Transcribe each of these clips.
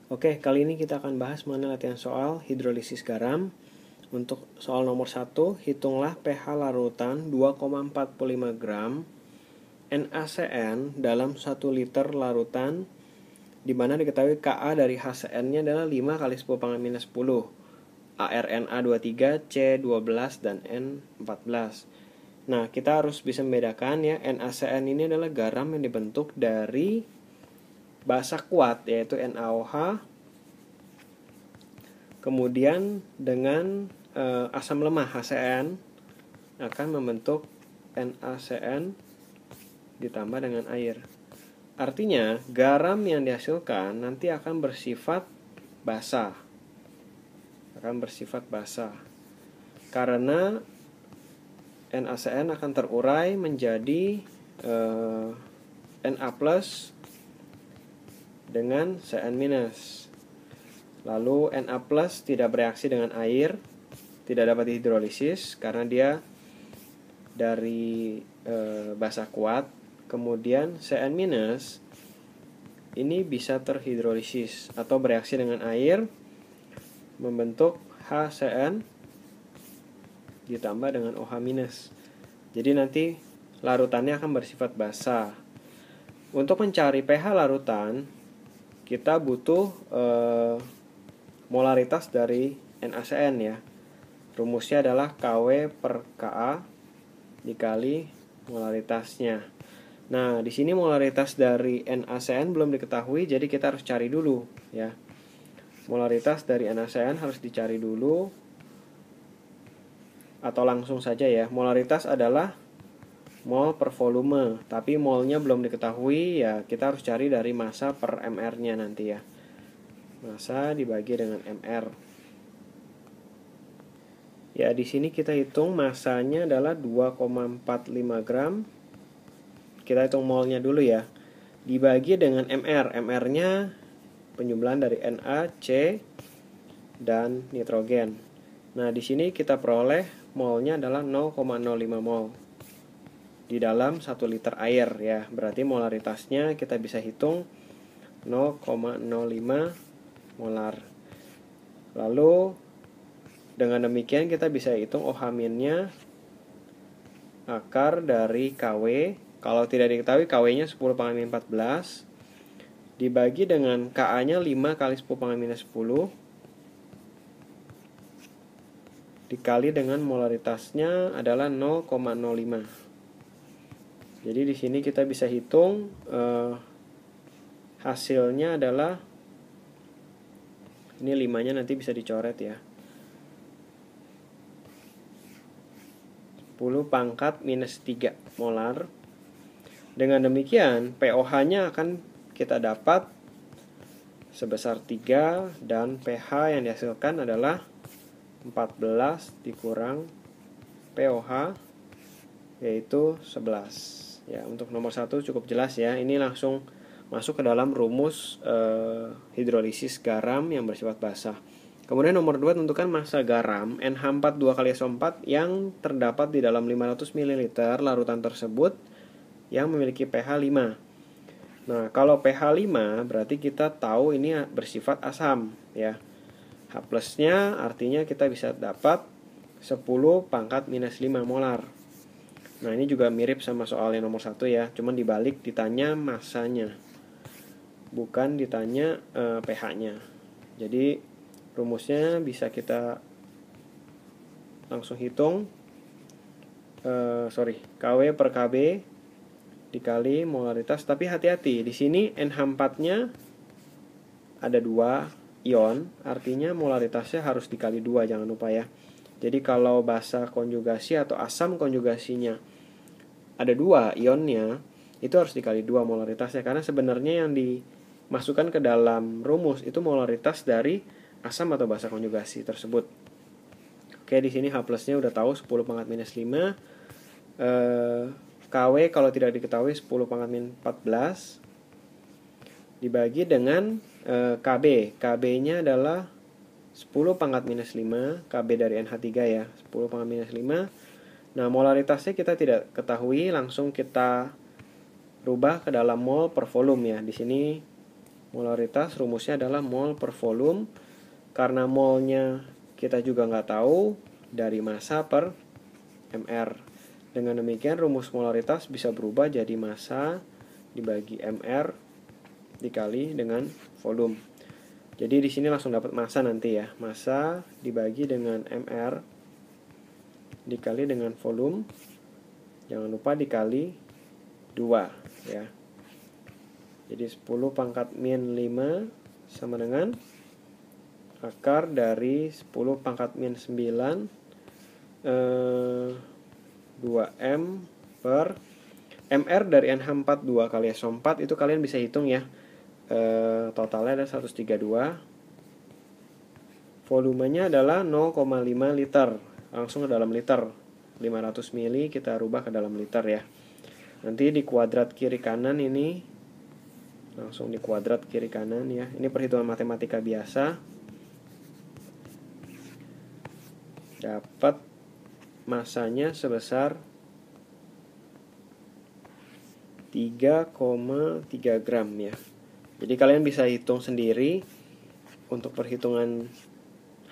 Oke, kali ini kita akan bahas mengenai latihan soal hidrolisis garam. Untuk soal nomor 1, hitunglah pH larutan 2,45 gram NaCN dalam 1 liter larutan, di mana diketahui Ka dari HCN-nya adalah 5 kali 10 pangkat minus 10, ARNA 23, C12, dan N14. Nah, kita harus bisa membedakan ya, NaCN ini adalah garam yang dibentuk dari basa kuat, yaitu NaOH, kemudian dengan asam lemah HCN akan membentuk NaCN ditambah dengan air. Artinya garam yang dihasilkan nanti akan bersifat basah. Karena NaCN akan terurai menjadi Na plus dengan Cn minus. Lalu Na plus tidak bereaksi dengan air, tidak dapat dihidrolisis karena dia dari basa kuat. Kemudian Cn minus ini bisa terhidrolisis atau bereaksi dengan air membentuk HCN ditambah dengan OH minus. Jadi nanti larutannya akan bersifat basah. Untuk mencari pH larutan, kita butuh molaritas dari NaCN ya. Rumusnya adalah Kw per Ka dikali molaritasnya. Nah, di sini molaritas dari NaCN belum diketahui, jadi kita harus cari dulu ya. Molaritas dari NaCN harus dicari dulu, atau langsung saja ya. Molaritas adalah mol per volume, tapi molnya belum diketahui ya, kita harus cari dari massa per mR-nya nanti ya. Massa dibagi dengan mR. Ya, di sini kita hitung massanya adalah 2,45 gram. Kita hitung molnya dulu ya. Dibagi dengan mR. mR-nya penjumlahan dari Na, C, dan nitrogen. Nah, di sini kita peroleh molnya adalah 0,05 mol di dalam 1 liter air ya. Berarti molaritasnya kita bisa hitung 0,05 molar. Lalu dengan demikian kita bisa hitung OH-nya akar dari Kw. Kalau tidak diketahui Kw-nya 10 pangkat minus 14 dibagi dengan Ka-nya 5 kali 10 pangkat minus 10 dikali dengan molaritasnya adalah 0,05. Jadi di sini kita bisa hitung hasilnya adalah, ini 5-nya nanti bisa dicoret ya, 10 pangkat minus 3 molar. Dengan demikian pOH-nya akan kita dapat sebesar 3 dan pH yang dihasilkan adalah 14 dikurang pOH yaitu 11. Ya, untuk nomor 1 cukup jelas ya. Ini langsung masuk ke dalam rumus hidrolisis garam yang bersifat basah. Kemudian nomor 2, tentukan massa garam NH4 2 kali SO4 yang terdapat di dalam 500 ml larutan tersebut yang memiliki pH 5. Nah, kalau pH 5 berarti kita tahu ini bersifat asam ya. H plusnya artinya kita bisa dapat 10 pangkat minus 5 molar. Nah, ini juga mirip sama soal yang nomor 1 ya, cuman dibalik ditanya massanya, bukan ditanya pH-nya. Jadi rumusnya bisa kita langsung hitung, Kw per Kb dikali molaritas. Tapi hati-hati, di sini NH4-nya ada 2 ion, artinya molaritasnya harus dikali 2, jangan lupa ya. Jadi kalau basa konjugasi atau asam konjugasinya ada 2 ionnya, itu harus dikali 2 molaritasnya, karena sebenarnya yang dimasukkan ke dalam rumus itu molaritas dari asam atau basa konjugasi tersebut. Oke, di sini H plusnya udah tahu 10 pangkat minus 5. Kw kalau tidak diketahui 10 pangkat minus 14 dibagi dengan Kb. Kb-nya adalah 10 pangkat minus 5, Kb dari NH3 ya, 10 pangkat minus 5. Nah, molaritasnya kita tidak ketahui, langsung kita rubah ke dalam mol per volume ya. Di sini Molaritas rumusnya adalah mol per volume. Karena molnya kita juga nggak tahu, dari massa per mr. Dengan demikian rumus molaritas bisa berubah jadi massa dibagi mr dikali dengan volume. Jadi di sini langsung dapat massa nanti ya. Massa dibagi dengan mr dikali dengan volume. Jangan lupa dikali 2 ya. Jadi 10 pangkat min 5 sama dengan akar dari 10 pangkat min 9 2M per MR dari NH4 2 kali SO4 itu kalian bisa hitung ya. Totalnya ada 132. Volumenya adalah 0,5 liter. Langsung ke dalam liter. 500 mili kita rubah ke dalam liter ya. Nanti di kuadrat kiri kanan ini langsung di kuadrat kiri kanan ya. Ini perhitungan matematika biasa. Dapat massanya sebesar 3,3 gram ya. Jadi kalian bisa hitung sendiri untuk perhitungan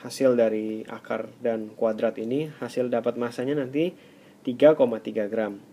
hasil dari akar dan kuadrat ini. Hasil dapat massanya nanti 3,3 gram.